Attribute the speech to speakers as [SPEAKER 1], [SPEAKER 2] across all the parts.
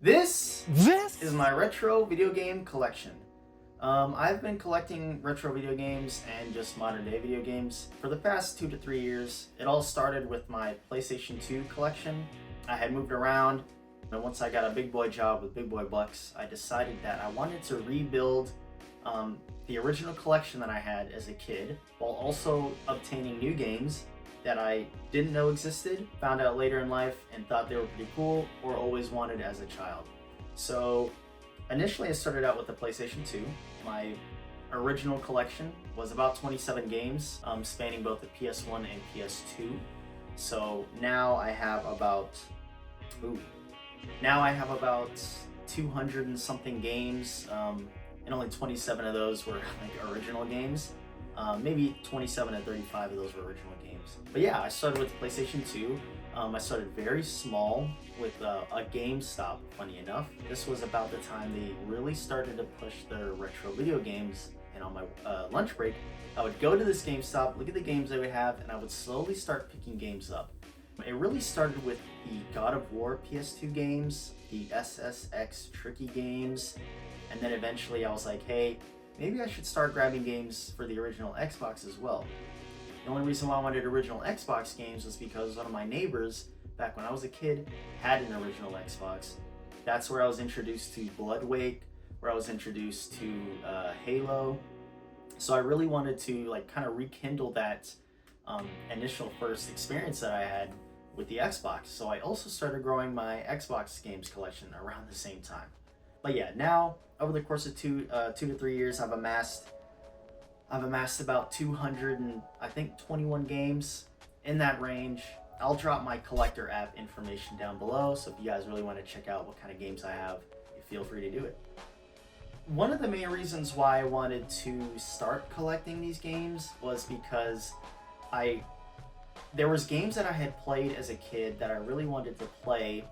[SPEAKER 1] This is my retro video game collection. I've been collecting retro video games and just modern day video games for the past 2 to 3 years. It all started with my PlayStation 2 collection. I had moved around, and once I got a big boy job with big boy bucks, I decided that I wanted to rebuild the original collection that I had as a kid while also obtaining new games that I didn't know existed, found out later in life, and thought they were pretty cool or always wanted as a child. So initially I started out with the PlayStation 2. My original collection was about 27 games, spanning both the PS1 and PS2. So now I have about, now I have about 200 and something games, and only 27 of those were like original games. Maybe 27 and 35 of those were original games. But yeah, I started with PlayStation 2. I started very small with a GameStop, funny enough. This was about the time they really started to push their retro video games, and on my lunch break, I would go to this GameStop, look at the games they would have, and I would slowly start picking games up. It really started with the God of War PS2 games, the SSX Tricky games, and then eventually I was like, hey, maybe I should start grabbing games for the original Xbox as well. The only reason why I wanted original Xbox games was because one of my neighbors, back when I was a kid, had an original Xbox. That's where I was introduced to Bloodwake, where I was introduced to Halo. So I really wanted to like kind of rekindle that initial first experience that I had with the Xbox. So I also started growing my Xbox games collection around the same time. But yeah, now over the course of 2 to 3 years, I've amassed about 200 and I think 21 games in that range. I'll drop my collector app information down below, so if you guys really want to check out what kind of games I have, feel free to do it. One of the main reasons why I wanted to start collecting these games was because there was games that I had played as a kid that I really wanted to play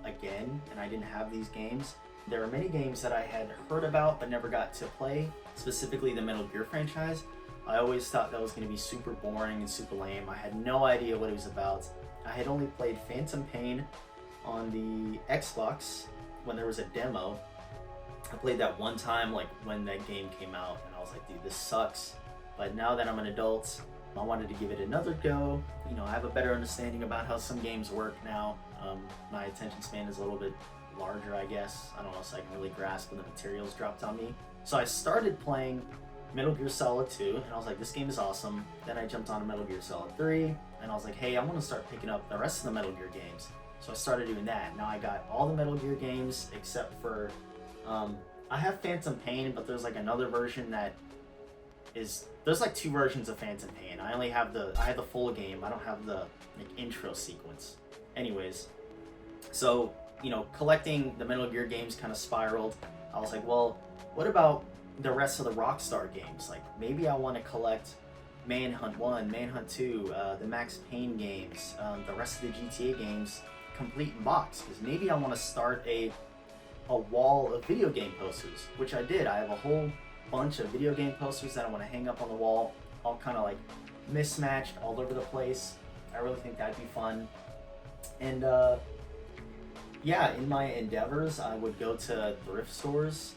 [SPEAKER 1] again, and I didn't have these games. There are many games that I had heard about but never got to play, specifically the Metal Gear franchise. I always thought that was going to be super boring and super lame. I had no idea what it was about. I had only played Phantom Pain on the Xbox when there was a demo. I played that one time, like when that game came out, and I was like, dude, this sucks. But now that I'm an adult, I wanted to give it another go. You know, I have a better understanding about how some games work now. My attention span is a little bit larger, I guess. I don't know, so I can really grasp when the materials dropped on me. So I started playing Metal Gear Solid 2, and I was like, this game is awesome. Then I jumped on Metal Gear Solid 3, and I was like, hey, I want to start picking up the rest of the Metal Gear games. So I started doing that. Now I got all the Metal Gear games except for, I have Phantom Pain, but there's like another version that there's like two versions of Phantom Pain. I have the full game. I don't have the like intro sequence. Anyways, so you know, collecting the Metal Gear games kind of spiraled. I was like, well, what about the rest of the Rockstar games? Like, maybe I want to collect Manhunt 1, Manhunt 2, the Max Payne games, the rest of the GTA games, complete in box. Because maybe I want to start a wall of video game posters, which I did. I have a whole bunch of video game posters that I want to hang up on the wall, all kind of like mismatched all over the place. I really think that'd be fun. And yeah, in my endeavors, I would go to thrift stores,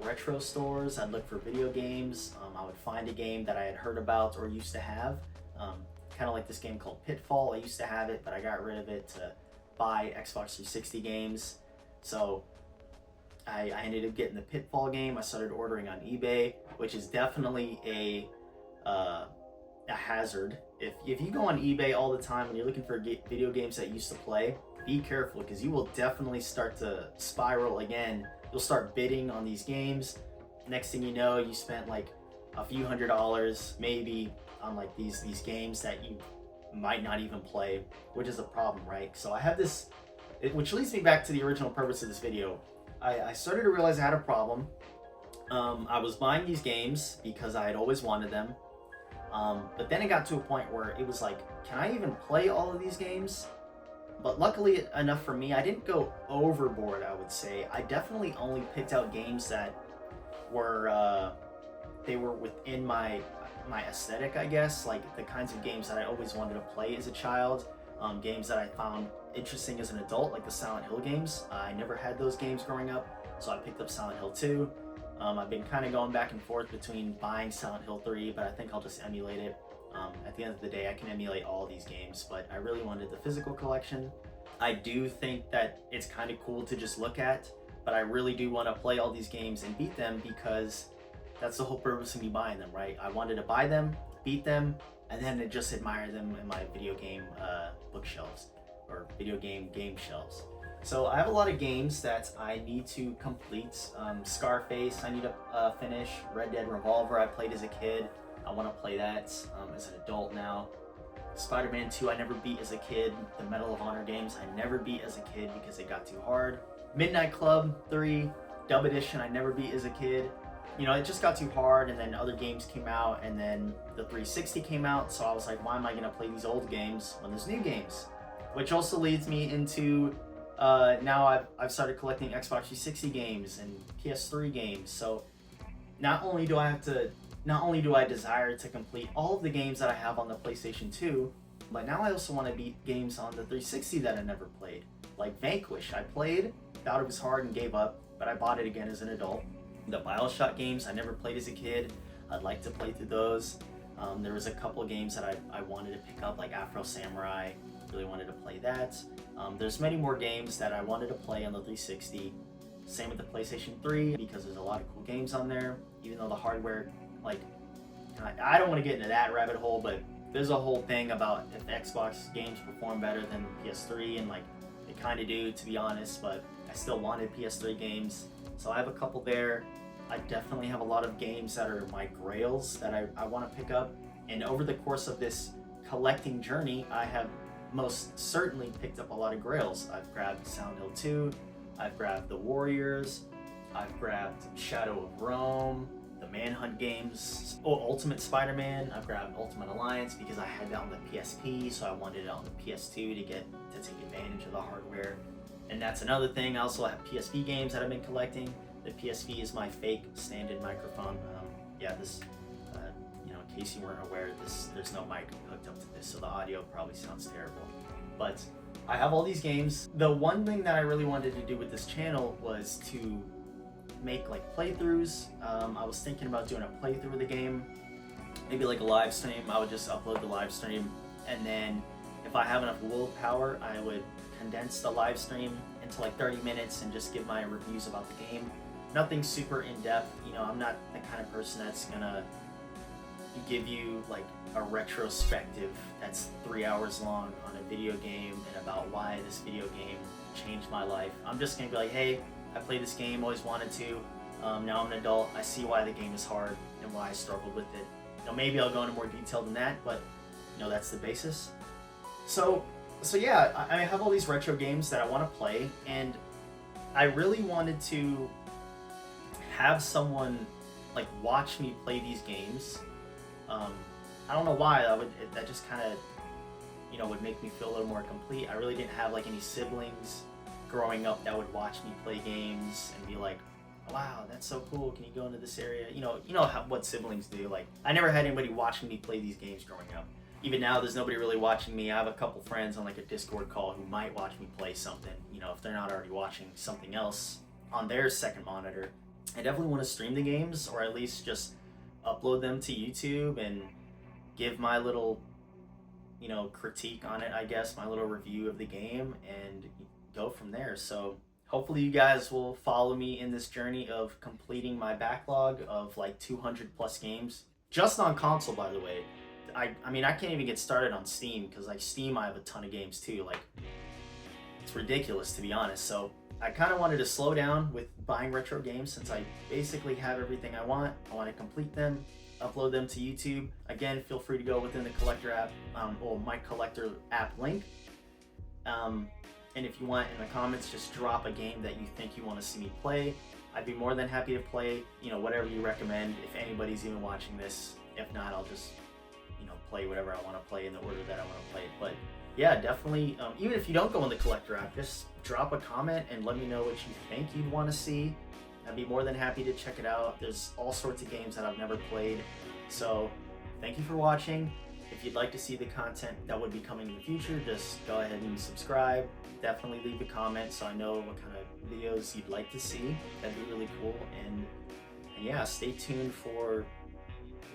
[SPEAKER 1] retro stores. I'd look for video games. I would find a game that I had heard about or used to have. Kind of like this game called Pitfall. I used to have it, but I got rid of it to buy Xbox 360 games. So I ended up getting the Pitfall game. I started ordering on eBay, which is definitely a hazard. If you go on eBay all the time and you're looking for video games that you used to play, be careful, because you will definitely start to spiral again. You'll start bidding on these games. Next thing you know, you spent like a few $100s maybe on like these games that you might not even play, which is a problem, right? So I have this, which leads me back to the original purpose of this video. I started to realize I had a problem. I was buying these games because I had always wanted them. But then it got to a point where it was like, can I even play all of these games? But luckily enough for me, I didn't go overboard, I would say. I definitely only picked out games that were, they were within my aesthetic, I guess. Like the kinds of games that I always wanted to play as a child. games that I found interesting as an adult, like the Silent Hill games. I never had those games growing up, so I picked up Silent Hill 2. I've been kind of going back and forth between buying Silent Hill 3, but I think I'll just emulate it. At the end of the day, I can emulate all these games, but I really wanted the physical collection. I do think that it's kind of cool to just look at, but I really do want to play all these games and beat them, because that's the whole purpose of me buying them, right? I wanted to buy them, beat them, and then just admire them in my video game bookshelves, or video game shelves. So I have a lot of games that I need to complete. Scarface, I need to finish. Red Dead Revolver, I played as a kid. I want to play that as an adult now. Spider-Man 2, I never beat as a kid. The Medal of Honor games, I never beat as a kid because it got too hard. Midnight Club 3, Dub Edition, I never beat as a kid. You know, it just got too hard, and then other games came out, and then the 360 came out, so I was like, why am I going to play these old games when there's new games? Which also leads me into, now I've started collecting Xbox 360 games and PS3 games, so not only do I desire to complete all of the games that I have on the PlayStation 2, but now I also want to beat games on the 360 that I never played. Like Vanquish, I played, thought it was hard and gave up, but I bought it again as an adult. The BioShock games I never played as a kid, I'd like to play through those. There was a couple of games that I wanted to pick up, like Afro Samurai, really wanted to play that. There's many more games that I wanted to play on the 360. Same with the PlayStation 3, because there's a lot of cool games on there, even though the hardware, like, I don't want to get into that rabbit hole, but there's a whole thing about if Xbox games perform better than PS3, and like, they kind of do, to be honest, but I still wanted PS3 games. So I have a couple there. I definitely have a lot of games that are my grails that I want to pick up. And over the course of this collecting journey, I have most certainly picked up a lot of grails. I've grabbed Silent Hill 2, I've grabbed The Warriors, I've grabbed Shadow of Rome, the Manhunt games, Ultimate Spider-Man. I've grabbed Ultimate Alliance because I had that on the PSP, so I wanted it on the PS2 to take advantage of the hardware. And that's another thing. I also have PSP games that I've been collecting. The PSP is my fake stand-in microphone. This, in case you weren't aware, there's no mic hooked up to this, so the audio probably sounds terrible. But I have all these games. The one thing that I really wanted to do with this channel was to make like playthroughs. I was thinking about doing a playthrough of the game, maybe like a live stream. I would just upload the live stream, and then if I have enough willpower, I would condense the live stream into like 30 minutes and just give my reviews about the game. Nothing super in-depth. I'm not the kind of person that's gonna give you like a retrospective that's 3 hours long on a video game and about why this video game changed my life. I'm just gonna be like, hey, I played this game, always wanted to. Now I'm an adult, I see why the game is hard and why I struggled with it. Maybe I'll go into more detail than that, but that's the basis. So yeah, I have all these retro games that I want to play, and I really wanted to have someone like watch me play these games. I don't know why, that just kind of would make me feel a little more complete. I really didn't have like any siblings growing up that would watch me play games and be like, wow, that's so cool, can you go into this area? What siblings do. Like, I never had anybody watching me play these games growing up. Even now, there's nobody really watching me. I have a couple friends on like a Discord call who might watch me play something, if they're not already watching something else on their second monitor. I definitely want to stream the games, or at least just upload them to YouTube and give my little, critique on it, I guess, my little review of the game, and go from there. So hopefully you guys will follow me in this journey of completing my backlog of like 200 plus games, just on console, by the way. I mean, I can't even get started on Steam, because like Steam, I have a ton of games too. Like, it's ridiculous, to be honest. So I kind of wanted to slow down with buying retro games, since I basically have everything I want. I want to complete them, upload them to YouTube. Again, feel free to go within the collector app, or my collector app link. And if you want, in the comments, just drop a game that you think you want to see me play. I'd be more than happy to play, whatever you recommend, if anybody's even watching this. If not, I'll just play whatever I want to play in the order that I want to play it. But yeah, definitely, even if you don't go in the collector app, just drop a comment and let me know what you think you'd want to see. I'd be more than happy to check it out. There's all sorts of games that I've never played. So thank you for watching, If you'd like to see the content that would be coming in the future, just go ahead and subscribe. Definitely leave a comment so I know what kind of videos you'd like to see. That'd be really cool. And yeah, stay tuned for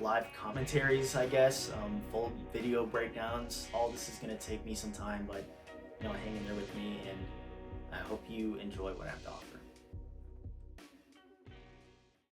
[SPEAKER 1] live commentaries, I guess, full video breakdowns. All this is going to take me some time, but hang in there with me, and I hope you enjoy what I have to offer.